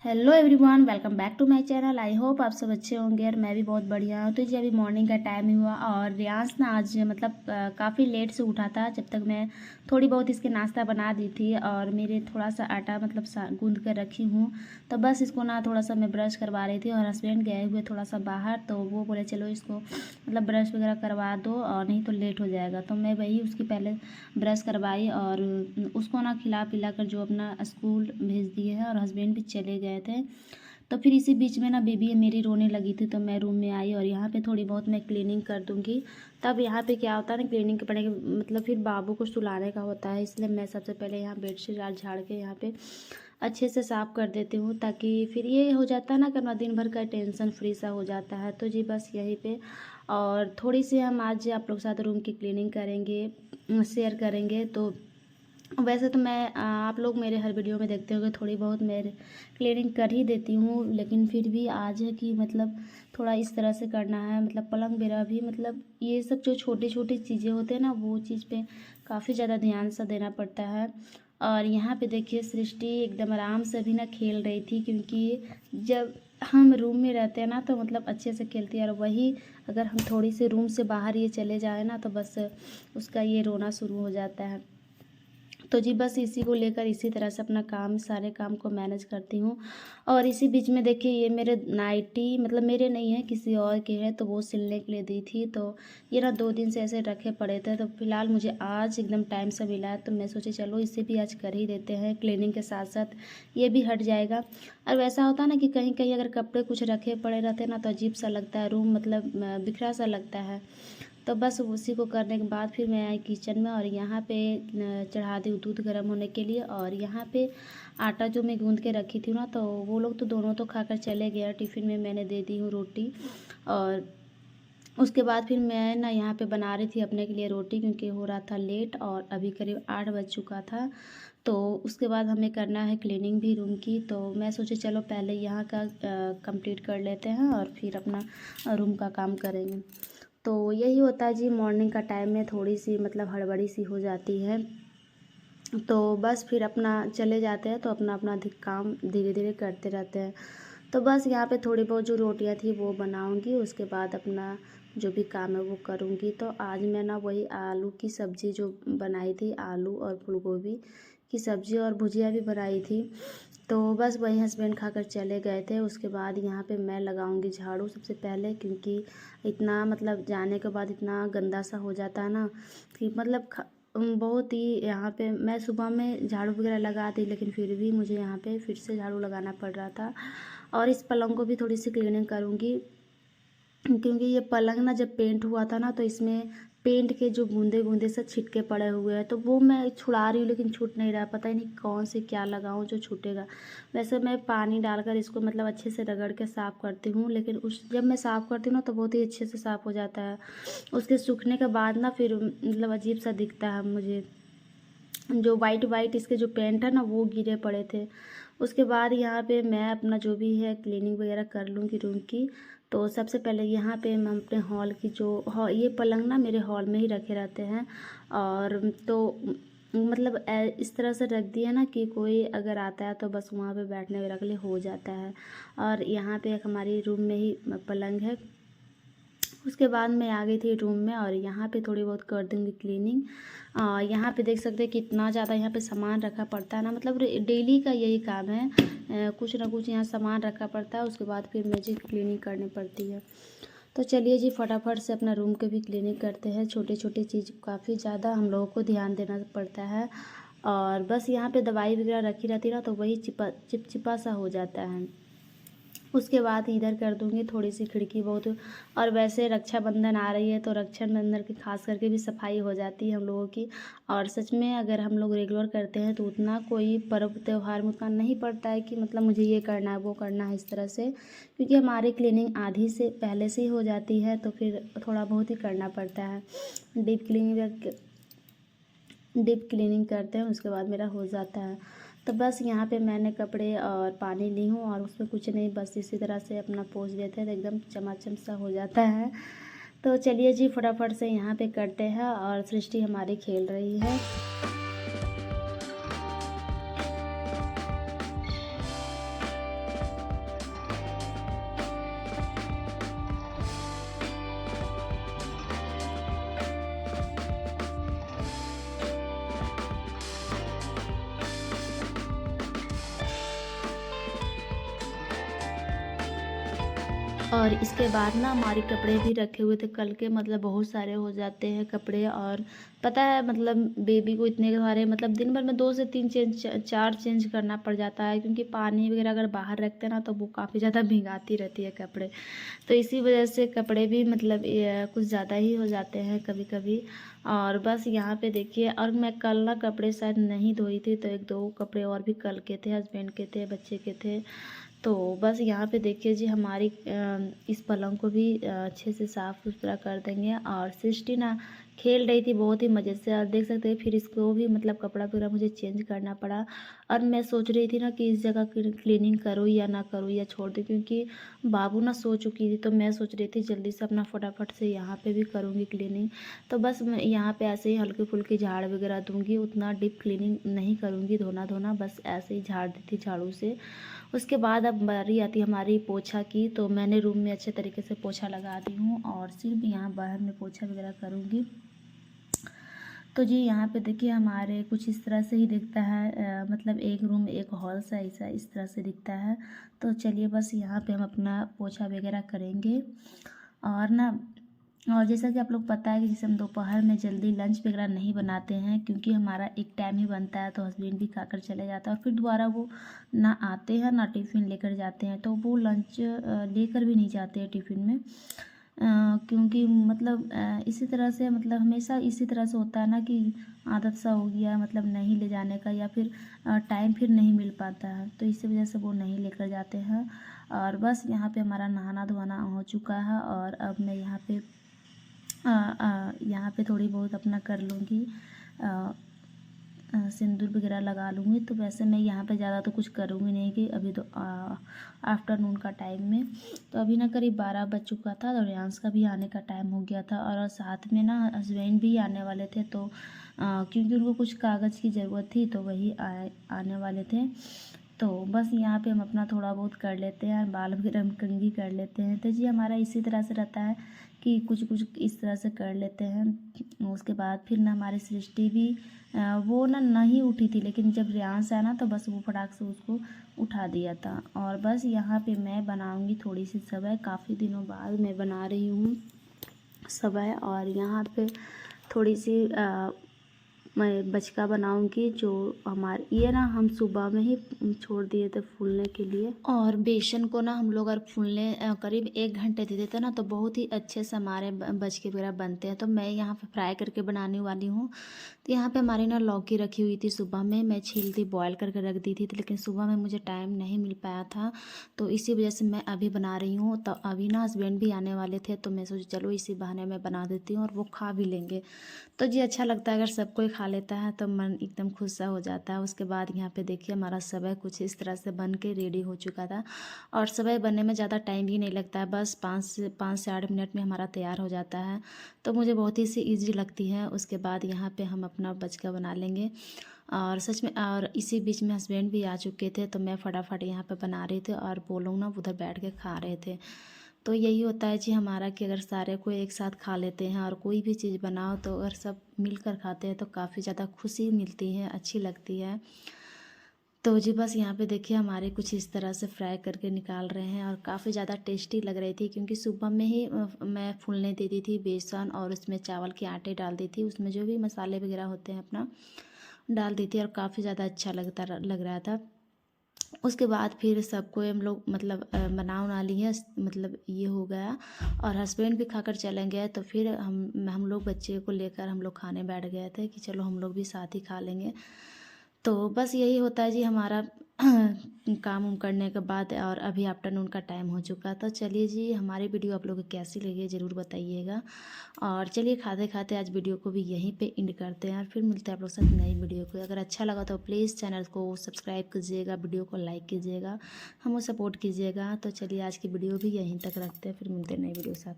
Hello everyone, welcome back to my channel. I hope आप सब अच्छे होंगे और मैं भी बहुत बढ़िया हूँ। तो जी अभी मॉर्निंग का टाइम ही हुआ और रियांश ना आज मतलब काफ़ी लेट से उठा था। जब तक मैं थोड़ी बहुत इसके नाश्ता बना दी थी और मेरे थोड़ा सा आटा मतलब गूंद कर रखी हूँ। तो बस इसको ना थोड़ा सा मैं ब्रश करवा रही थी और हस्बैंड गए हुए थोड़ा सा बाहर, तो वो बोले चलो इसको मतलब ब्रश वगैरह करवा दो और नहीं तो लेट हो जाएगा। तो मैं वही उसकी पहले ब्रश करवाई और उसको ना खिला पिला कर जो अपना स्कूल भेज दिए है और हस्बैंड भी चले गए थे। तो फिर इसी बीच में ना बेबी मेरी रोने लगी थी, तो मैं रूम में आई और यहाँ पे थोड़ी बहुत मैं क्लीनिंग कर दूँगी। तब यहाँ पे क्या होता है ना, क्लीनिंग के पड़े मतलब फिर बाबू को सुलाने का होता है, इसलिए मैं सबसे पहले यहाँ बेडशीट झाड़ के यहाँ पे अच्छे से साफ़ कर देती हूँ, ताकि फिर ये हो जाता है ना कि अपना दिन भर का टेंशन फ्री सा हो जाता है। तो जी बस यहीं पे और थोड़ी सी हम आज आप लोग साथ रूम की क्लीनिंग करेंगे, शेयर करेंगे। तो वैसे तो मैं आप लोग मेरे हर वीडियो में देखते होंगे थोड़ी बहुत मैं क्लीनिंग कर ही देती हूँ, लेकिन फिर भी आज है कि मतलब थोड़ा इस तरह से करना है। मतलब पलंग मेरा भी मतलब ये सब जो छोटी छोटी चीज़ें होते हैं ना, वो चीज़ पे काफ़ी ज़्यादा ध्यान सा देना पड़ता है। और यहाँ पे देखिए सृष्टि एकदम आराम से अभी ना खेल रही थी, क्योंकि जब हम रूम में रहते हैं ना तो मतलब अच्छे से खेलती है, और वही अगर हम थोड़ी सी रूम से बाहर ये चले जाए ना तो बस उसका ये रोना शुरू हो जाता है। तो जी बस इसी को लेकर इसी तरह से अपना काम सारे काम को मैनेज करती हूँ। और इसी बीच में देखिए ये मेरे नाइटी मतलब मेरे नहीं है किसी और के हैं, तो वो सिलने के लिए दी थी। तो ये ना 2 दिन से ऐसे रखे पड़े थे, तो फिलहाल मुझे आज एकदम टाइम से मिला है, तो मैं सोची चलो इसे भी आज कर ही देते हैं। क्लीनिंग के साथ साथ ये भी हट जाएगा। और वैसा होता है ना कि कहीं कहीं अगर कपड़े कुछ रखे पड़े रहते हैं ना तो अजीब सा लगता है, रूम मतलब बिखरा सा लगता है। तो बस उसी को करने के बाद फिर मैं आई किचन में और यहाँ पे चढ़ा दी दूध गर्म होने के लिए। और यहाँ पे आटा जो मैं गूंद के रखी थी ना, तो वो लोग तो दोनों तो खाकर चले गए। टिफ़िन में मैंने दे दी हूँ रोटी। और उसके बाद फिर मैं ना यहाँ पे बना रही थी अपने के लिए रोटी, क्योंकि हो रहा था लेट और अभी करीब 8 बज चुका था। तो उसके बाद हमें करना है क्लीनिंग भी रूम की, तो मैं सोची चलो पहले यहाँ का कंप्लीट कर लेते हैं और फिर अपना रूम का काम करेंगे। तो यही होता है जी, मॉर्निंग का टाइम में थोड़ी सी मतलब हड़बड़ी सी हो जाती है। तो बस फिर अपना चले जाते हैं, तो अपना अपना काम धीरे धीरे करते रहते हैं। तो बस यहाँ पे थोड़ी बहुत जो रोटियाँ थी वो बनाऊंगी, उसके बाद अपना जो भी काम है वो करूँगी। तो आज मैं ना वही आलू की सब्ज़ी जो बनाई थी, आलू और फूल गोभी की सब्ज़ी और भुजिया भी बनाई थी। तो बस वही हस्बैंड खाकर चले गए थे। उसके बाद यहाँ पे मैं लगाऊंगी झाड़ू सबसे पहले, क्योंकि इतना मतलब जाने के बाद इतना गंदा सा हो जाता है ना कि मतलब बहुत ही यहाँ पे मैं सुबह में झाड़ू वगैरह लगा दी, लेकिन फिर भी मुझे यहाँ पे फिर से झाड़ू लगाना पड़ रहा था। और इस पलंग को भी थोड़ी सी क्लीनिंग करूँगी, क्योंकि ये पलंग ना जब पेंट हुआ था ना तो इसमें पेंट के जो बूंदे बूंदे से छिटके पड़े हुए हैं, तो वो मैं छुड़ा रही हूँ लेकिन छूट नहीं रहा। पता ही नहीं कौन से क्या लगाऊँ जो छूटेगा। वैसे मैं पानी डालकर इसको मतलब अच्छे से रगड़ के साफ़ करती हूँ, लेकिन उस जब मैं साफ़ करती हूँ ना तो बहुत ही अच्छे से साफ़ हो जाता है। उसके सूखने के बाद ना फिर मतलब अजीब सा दिखता है मुझे। जो वाइट वाइट इसके जो पेंट है ना वो गिरे पड़े थे। उसके बाद यहाँ पे मैं अपना जो भी है क्लीनिंग वगैरह कर लूँगी रूम की। तो सबसे पहले यहाँ पे हम अपने हॉल की जो ये पलंग ना मेरे हॉल में ही रखे रहते हैं। और तो मतलब इस तरह से रख दिया ना कि कोई अगर आता है तो बस वहाँ पे बैठने वगैरह के लिए हो जाता है। और यहाँ पे एक हमारी रूम में ही पलंग है। उसके बाद मैं आ गई थी रूम में और यहाँ पे थोड़ी बहुत कर दूँगी क्लीनिंग। यहाँ पे देख सकते हैं कितना ज़्यादा यहाँ पे सामान रखा पड़ता है ना, मतलब डेली का यही काम है। कुछ ना कुछ यहाँ सामान रखा पड़ता है, उसके बाद फिर मुझे क्लीनिंग करनी पड़ती है। तो चलिए जी फटाफट से अपना रूम के भी क्लीनिंग करते हैं। छोटी छोटी चीज़ काफ़ी ज़्यादा हम लोगों को ध्यान देना पड़ता है। और बस यहाँ पे दवाई वगैरह रखी रहती है ना, तो वही चिपचिपा सा हो जाता है। उसके बाद इधर कर दूंगी थोड़ी सी खिड़की बहुत। और वैसे रक्षाबंधन आ रही है तो रक्षाबंधन की खास करके भी सफाई हो जाती है हम लोगों की। और सच में अगर हम लोग रेगुलर करते हैं तो उतना कोई पर्व त्यौहार में उतना नहीं पड़ता है कि मतलब मुझे ये करना है वो करना है इस तरह से, क्योंकि हमारी क्लीनिंग आधी से पहले से ही हो जाती है, तो फिर थोड़ा बहुत ही करना पड़ता है। डीप क्लीनिंग करते हैं उसके बाद मेरा हो जाता है। तो बस यहाँ पे मैंने कपड़े और पानी ली हूँ और उसमें कुछ नहीं, बस इसी तरह से अपना पोंछ देते हैं तो एकदम चमाचम सा हो जाता है। तो चलिए जी फटाफट से यहाँ पे करते हैं। और सृष्टि हमारी खेल रही है। और इसके बाद ना हमारे कपड़े भी रखे हुए थे कल के, मतलब बहुत सारे हो जाते हैं कपड़े। और पता है मतलब बेबी को इतने सारे मतलब दिन भर में 2 से 3 चेंज 4 चेंज करना पड़ जाता है, क्योंकि पानी वगैरह अगर बाहर रखते हैं ना तो वो काफ़ी ज़्यादा भिगाती रहती है कपड़े। तो इसी वजह से कपड़े भी मतलब कुछ ज़्यादा ही हो जाते हैं कभी कभी। और बस यहाँ पे देखिए, और मैं कल ना कपड़े शायद नहीं धोई थी, तो 1-2 कपड़े और भी कल के थे, हस्बैंड के थे, बच्चे के थे। तो बस यहाँ पे देखिए जी, हमारी इस पलंग को भी अच्छे से साफ़ सुथरा कर देंगे। और सृष्टि ना खेल रही थी बहुत ही मज़े से, और देख सकते हैं फिर इसको भी मतलब कपड़ा पूरा मुझे चेंज करना पड़ा। और मैं सोच रही थी ना कि इस जगह क्लीनिंग करूँ या ना करूँ या छोड़ दूँ, क्योंकि बाबू ना सो चुकी थी। तो मैं सोच रही थी जल्दी से अपना फटाफट से यहाँ पे भी करूँगी क्लीनिंग। तो बस मैं यहाँ पे ऐसे ही हल्की फुल्की झाड़ वगैरह दूँगी, उतना डीप क्लीनिंग नहीं करूँगी, धोना बस ऐसे ही झाड़ दी थी झाड़ू से। उसके बाद अब बारी आती है हमारी पोछा की। तो मैंने रूम में अच्छे तरीके से पोछा लगा दी हूँ, और सिर्फ यहाँ बाहर में पोछा वगैरह करूँगी। तो जी यहाँ पे देखिए हमारे कुछ इस तरह से ही दिखता है, मतलब एक रूम एक हॉल सा ऐसा इस तरह से दिखता है। तो चलिए बस यहाँ पे हम अपना पोछा वगैरह करेंगे। और ना, और जैसा कि आप लोग पता है कि जैसे हम दोपहर में जल्दी लंच वगैरह नहीं बनाते हैं, क्योंकि हमारा एक टाइम ही बनता है, तो हस्बैंड भी खाकर चले जाता है और फिर दोबारा वो ना आते हैं ना टिफ़िन लेकर जाते हैं। तो वो लंच लेकर भी नहीं जाते हैं टिफ़िन में, क्योंकि मतलब इसी तरह से मतलब हमेशा इसी तरह से होता है ना कि आदत सा हो गया मतलब नहीं ले जाने का, या फिर टाइम फिर नहीं मिल पाता है, तो इसी वजह से वो नहीं लेकर जाते हैं। और बस यहाँ पे हमारा नहाना धोना हो चुका है, और अब मैं यहाँ पे थोड़ी बहुत अपना कर लूँगी, सिंदूर वगैरह लगा लूँगी। तो वैसे मैं यहाँ पे ज़्यादा तो कुछ करूँगी नहीं, कि अभी तो आफ्टरनून का टाइम में, तो अभी ना करीब 12 बज चुका था, और रियांश का भी आने का टाइम हो गया था, और साथ में ना हस्बैंड भी आने वाले थे। तो क्योंकि उनको कुछ कागज़ की ज़रूरत थी, तो वही आने वाले थे। तो बस यहाँ पे हम अपना थोड़ा बहुत कर लेते हैं, बाल वगैरह हम कंघी कर लेते हैं। तो जी हमारा इसी तरह से रहता है कि कुछ कुछ इस तरह से कर लेते हैं। उसके बाद फिर ना हमारी सृष्टि भी वो ना नहीं उठी थी, लेकिन जब रियांश आया ना तो बस वो फटाक से उसको उठा दिया था। और बस यहाँ पे मैं बनाऊँगी थोड़ी सी सेवई, काफ़ी दिनों बाद मैं बना रही हूँ सेवई। और यहाँ पे थोड़ी सी मैं बचका बनाऊंगी, जो हमारे ये ना हम सुबह में ही छोड़ दिए थे फूलने के लिए। और बेसन को ना हम लोग अगर फूलने करीब 1 घंटे दे देते ना तो बहुत ही अच्छे से हमारे बचके वगैरह बनते हैं। तो मैं यहाँ पे फ्राई करके बनाने वाली हूँ। तो यहाँ पे हमारी ना लौकी रखी हुई थी, सुबह में मैं छील दी बॉयल करके रख दी थी, लेकिन सुबह में मुझे टाइम नहीं मिल पाया था, तो इसी वजह से मैं अभी बना रही हूँ। तो अभी ना हस्बैंड भी आने वाले थे, तो मैं सोची चलो इसी बहाने मैं बना देती हूँ और वो खा भी लेंगे। तो जी अच्छा लगता है, अगर सब कोई खा लेता है तो मन एकदम खुश सा हो जाता है। उसके बाद यहाँ पे देखिए हमारा सेवई कुछ इस तरह से बन के रेडी हो चुका था। और सेवई बनने में ज़्यादा टाइम भी नहीं लगता है, बस 5 से 8 मिनट में हमारा तैयार हो जाता है। तो मुझे बहुत ही सी ईजी लगती है। उसके बाद यहाँ पे हम अपना बचका बना लेंगे। और सच में, और इसी बीच में हस्बैंड भी आ चुके थे, तो मैं फटाफट यहाँ पे बना रही थी और वो लोग ना उधर बैठ के खा रहे थे। तो यही होता है जी हमारा, कि अगर सारे कोई एक साथ खा लेते हैं और कोई भी चीज़ बनाओ तो अगर सब मिलकर खाते हैं तो काफ़ी ज़्यादा खुशी मिलती है, अच्छी लगती है। तो जी बस यहाँ पे देखिए हमारे कुछ इस तरह से फ्राई करके निकाल रहे हैं, और काफ़ी ज़्यादा टेस्टी लग रही थी, क्योंकि सुबह में ही मैं फूलने देती थी बेसन, और उसमें चावल के आटे डाल दी थी, उसमें जो भी मसाले वगैरह होते हैं अपना डाल दी थी, और काफ़ी ज़्यादा अच्छा लग रहा था। उसके बाद फिर सबको हम लोग मतलब बना उना लिए, मतलब ये हो गया, और हस्बैंड भी खाकर चले गए। तो फिर हम लोग बच्चे को लेकर हम लोग खाने बैठ गए थे, कि चलो हम लोग भी साथ ही खा लेंगे। तो बस यही होता है जी हमारा काम उम करने के बाद, और अभी आफ्टरनून का टाइम हो चुका। तो चलिए जी, हमारी वीडियो आप लोगों को कैसी लगी ज़रूर बताइएगा। और चलिए खाते खाते आज वीडियो को भी यहीं पे एंड करते हैं, फिर मिलते हैं आप लोग साथ नई वीडियो को। अगर अच्छा लगा तो प्लीज़ चैनल को सब्सक्राइब कीजिएगा, वीडियो को लाइक कीजिएगा, हमको सपोर्ट कीजिएगा। तो चलिए आज की वीडियो भी यहीं तक रखते हैं, फिर मिलते हैं नई वीडियो के साथ।